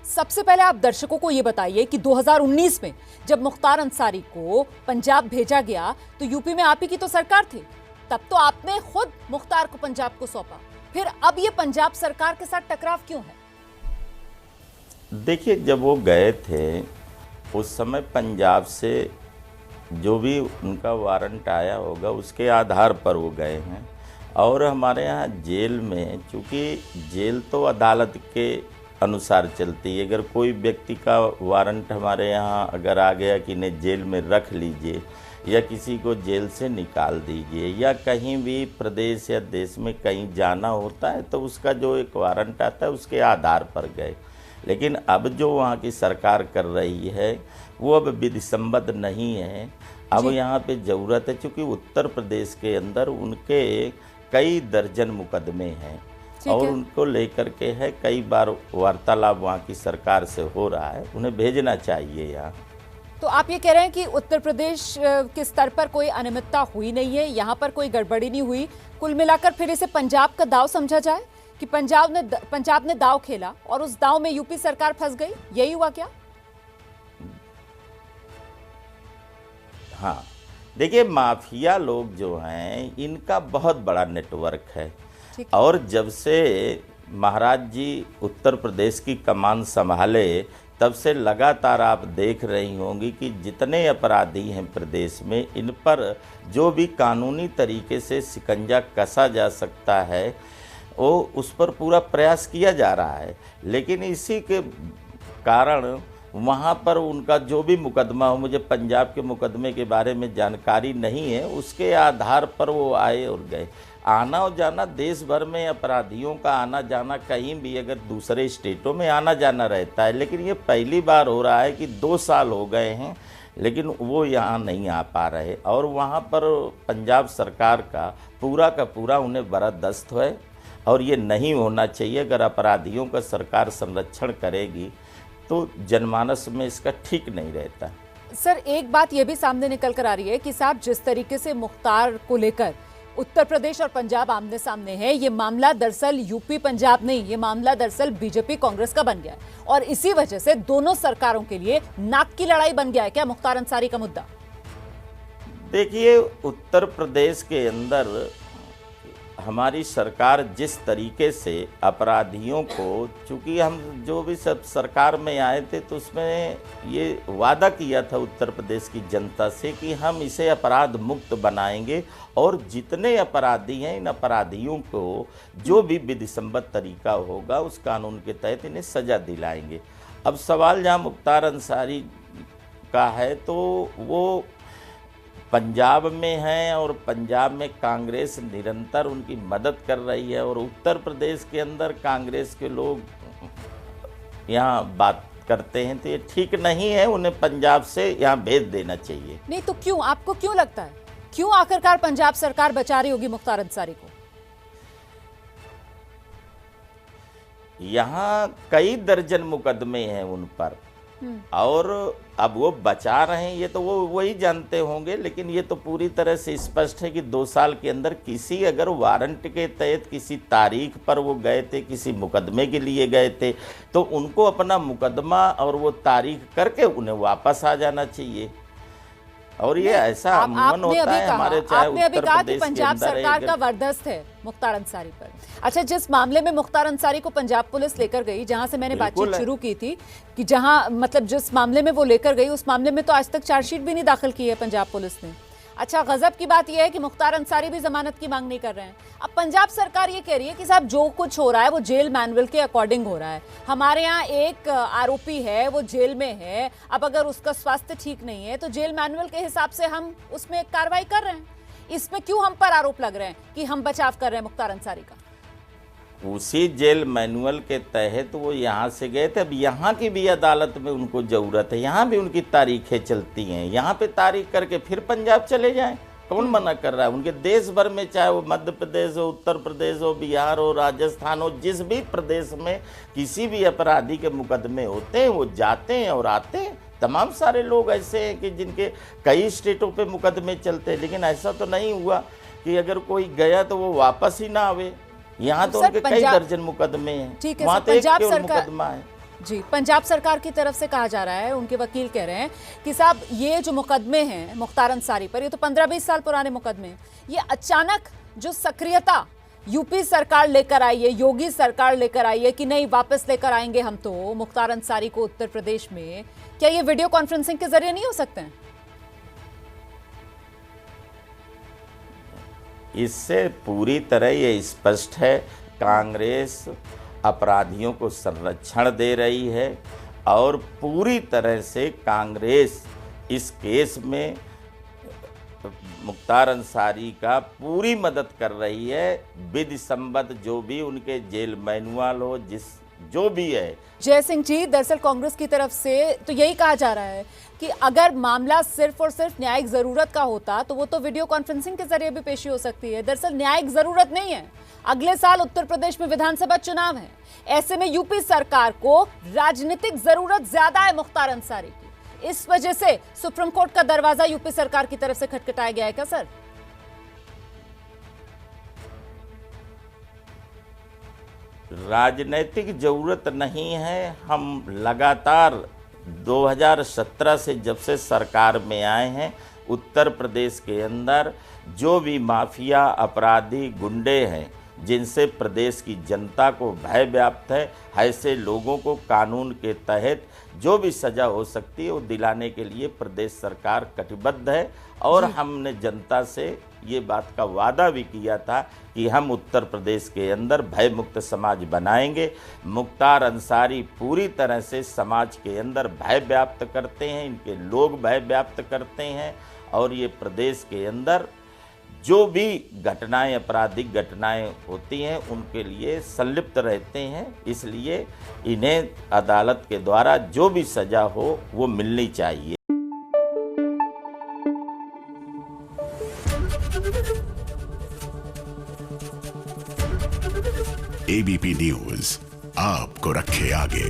सबसे पहले आप दर्शकों को यह बताइए कि 2019 में जब मुख्तार अंसारी को पंजाब भेजा गया तो यूपी में आप ही की तो सरकार थी, तब तो आपने खुद मुख्तार को पंजाब को सौंपा, फिर अब ये पंजाब सरकार के साथ टकराव क्यों है? देखिए, जब वो गए थे उस समय पंजाब से जो भी उनका वारंट आया होगा उसके आधार पर वो गए हैं। और हमारे यहाँ जेल में, चूँकि जेल तो अदालत के अनुसार चलती है, अगर कोई व्यक्ति का वारंट हमारे यहाँ अगर आ गया कि इन्हें जेल में रख लीजिए या किसी को जेल से निकाल दीजिए या कहीं भी प्रदेश या देश में कहीं जाना होता है तो उसका जो एक वारंट आता है उसके आधार पर गए। लेकिन अब जो वहाँ की सरकार कर रही है वो अब विधिसम्मत नहीं है। अब यहाँ पे ज़रूरत है, चूँकि उत्तर प्रदेश के अंदर उनके कई दर्जन मुकदमे हैं और उनको लेकर के है कई बार वार्तालाप वहाँ की सरकार से हो रहा है, उन्हें भेजना चाहिए यहाँ। तो आप ये कह रहे हैं कि उत्तर प्रदेश के स्तर पर कोई अनियमितता हुई नहीं है, यहाँ पर कोई गड़बड़ी नहीं हुई, कुल मिलाकर फिर इसे पंजाब का दांव समझा जाए कि पंजाब ने दांव खेला और उस दांव में यूपी सरकार फंस गई, यही हुआ क्या? हाँ, देखिए, माफिया लोग जो हैं इनका बहुत बड़ा नेटवर्क है और जब से महाराज जी उत्तर प्रदेश की कमान संभाले तब से लगातार आप देख रही होंगी कि जितने अपराधी हैं प्रदेश में, इन पर जो भी कानूनी तरीके से शिकंजा कसा जा सकता है वो उस पर पूरा प्रयास किया जा रहा है। लेकिन इसी के कारण वहाँ पर उनका जो भी मुकदमा हो, मुझे पंजाब के मुकदमे के बारे में जानकारी नहीं है, उसके आधार पर वो आए और गए। आना और जाना देश भर में अपराधियों का आना जाना कहीं भी अगर दूसरे स्टेटों में आना जाना रहता है, लेकिन ये पहली बार हो रहा है कि 2 साल हो गए हैं लेकिन वो यहाँ नहीं आ पा रहे और वहाँ पर पंजाब सरकार का पूरा उन्हें बड़ा दस्त है और ये नहीं होना चाहिए। अगर अपराधियों का सरकार संरक्षण करेगी तो जनमानस में इसका ठीक नहीं रहता। सर, एक बात यह भी सामने निकल कर आ रही है कि साहब जिस तरीके से मुख्तार को लेकर उत्तर प्रदेश और पंजाब आमने सामने है, ये मामला दरअसल यूपी पंजाब नहीं, ये मामला दरअसल बीजेपी कांग्रेस का बन गया है और इसी वजह से दोनों सरकारों के लिए नाक की लड़ाई बन गया है क्या मुख्तार अंसारी का मुद्दा? देखिए, उत्तर प्रदेश के अंदर हमारी सरकार जिस तरीके से अपराधियों को, चूँकि हम जो भी सब सरकार में आए थे तो उसमें ये वादा किया था उत्तर प्रदेश की जनता से कि हम इसे अपराध मुक्त बनाएंगे और जितने अपराधी हैं इन अपराधियों को जो भी विधिसम्मत तरीका होगा उस कानून के तहत इन्हें सज़ा दिलाएंगे। अब सवाल जहाँ मुख्तार अंसारी का है तो वो पंजाब में हैं और पंजाब में कांग्रेस निरंतर उनकी मदद कर रही है और उत्तर प्रदेश के अंदर कांग्रेस के लोग यहाँ बात करते हैं तो ये ठीक नहीं है, उन्हें पंजाब से यहाँ भेज देना चाहिए। नहीं तो क्यों, आपको क्यों लगता है, क्यों आखिरकार पंजाब सरकार बचा रही होगी मुख्तार अंसारी को? यहाँ कई दर्जन मुकदमे हैं उन पर और अब वो बचा रहे हैं ये तो वो वही जानते होंगे, लेकिन ये तो पूरी तरह से स्पष्ट है कि 2 साल के अंदर किसी अगर वारंट के तहत किसी तारीख पर वो गए थे, किसी मुकदमे के लिए गए थे तो उनको अपना मुकदमा और वो तारीख करके उन्हें वापस आ जाना चाहिए। और ये ऐसा अमूमन होता है हमारे, चाहे उत्तर प्रदेश पंजाब सरकार का वर्दस्त है मुख्तार अंसारी पर। अच्छा, जिस मामले में मुख्तार अंसारी को पंजाब पुलिस लेकर गई, जहां से मैंने बातचीत शुरू की थी कि जहां मतलब जिस मामले में वो लेकर गई उस मामले में तो आज तक चार्जशीट भी नहीं दाखिल की है पंजाब पुलिस ने। अच्छा, गजब की बात यह है कि मुख्तार अंसारी भी जमानत की मांग नहीं कर रहे हैं। अब पंजाब सरकार ये कह रही है कि साहब जो कुछ हो रहा है वो जेल मैनुअल के अकॉर्डिंग हो रहा है। हमारे यहाँ एक आरोपी है, वो जेल में है, अब अगर उसका स्वास्थ्य ठीक नहीं है तो जेल मैनुअल के हिसाब से हम उसमें कार्रवाई कर रहे हैं। इसमें क्यों हम पर आरोप लग रहे हैं कि हम बचाव कर रहे हैं मुख्तार अंसारी का? उसी जेल मैनुअल के तहत वो यहाँ से गए थे। अब यहाँ की भी अदालत में उनको ज़रूरत है, यहाँ भी उनकी तारीखें चलती हैं, यहाँ पे तारीख करके फिर पंजाब चले जाएं, कौन मना कर रहा है? उनके देश भर में, चाहे वो मध्य प्रदेश हो, उत्तर प्रदेश हो, बिहार हो, राजस्थान हो, जिस भी प्रदेश में किसी भी अपराधी के मुकदमे होते हैं वो जाते हैं और आते हैं। तमाम सारे लोग ऐसे हैं कि जिनके कई स्टेटों पे मुकदमे चलते हैं, लेकिन ऐसा तो नहीं हुआ कि अगर कोई गया तो वो वापस ही ना आवे। यहाँ तो उनके कई दर्जन मुकदमे हैं, वहाँ तो एक केवल मुकदमा है। जी, पंजाब सरकार की तरफ से कहा जा रहा है, उनके वकील कह रहे हैं कि साहब ये जो मुकदमे हैं मुख्तार अंसारी पर, ये तो 15-20 साल पुराने मुकदमे हैं। ये अचानक जो सक्रियता यूपी सरकार लेकर आई है, योगी सरकार लेकर आई है कि नहीं वापस लेकर आएंगे हम तो मुख्तार अंसारी को उत्तर प्रदेश में, क्या ये वीडियो कॉन्फ्रेंसिंग के जरिए नहीं हो सकते हैं? इससे पूरी तरह ये स्पष्ट है, कांग्रेस अपराधियों को संरक्षण दे रही है और पूरी तरह से कांग्रेस इस केस में मुख्तार अंसारी का पूरी मदद कर रही है। विधि सम्मत जो भी उनके जेल मैनुअल हो, जो भी है। जय सिंह जी, दरअसल कांग्रेस की तरफ से तो यही कहा जा रहा है कि अगर मामला सिर्फ और सिर्फ न्यायिक जरूरत का होता तो वो तो वीडियो कॉन्फ्रेंसिंग के जरिए भी पेशी हो सकती है। दरअसल न्यायिक जरूरत नहीं है, अगले साल उत्तर प्रदेश में विधानसभा चुनाव है। ऐसे में यूपी सरकार को राजनीतिक जरूरत ज्यादा है मुख्तार अंसारी की, इस वजह से सुप्रीम कोर्ट का दरवाजा यूपी सरकार की तरफ से खटखटाया गया है क्या सर? राजनीतिक जरूरत नहीं है। हम लगातार 2017 से जब से सरकार में आए हैं, उत्तर प्रदेश के अंदर जो भी माफिया अपराधी गुंडे हैं जिनसे प्रदेश की जनता को भय व्याप्त है, ऐसे लोगों को कानून के तहत जो भी सजा हो सकती है वो दिलाने के लिए प्रदेश सरकार कटिबद्ध है। और हमने जनता से ये बात का वादा भी किया था कि हम उत्तर प्रदेश के अंदर भय मुक्त समाज बनाएंगे। मुख्तार अंसारी पूरी तरह से समाज के अंदर भय व्याप्त करते हैं, इनके लोग भय व्याप्त करते हैं और ये प्रदेश के अंदर जो भी घटनाएं, आपराधिक घटनाएं होती हैं उनके लिए संलिप्त रहते हैं। इसलिए इन्हें अदालत के द्वारा जो भी सजा हो वो मिलनी चाहिए। एबीपी न्यूज आपको रखे आगे।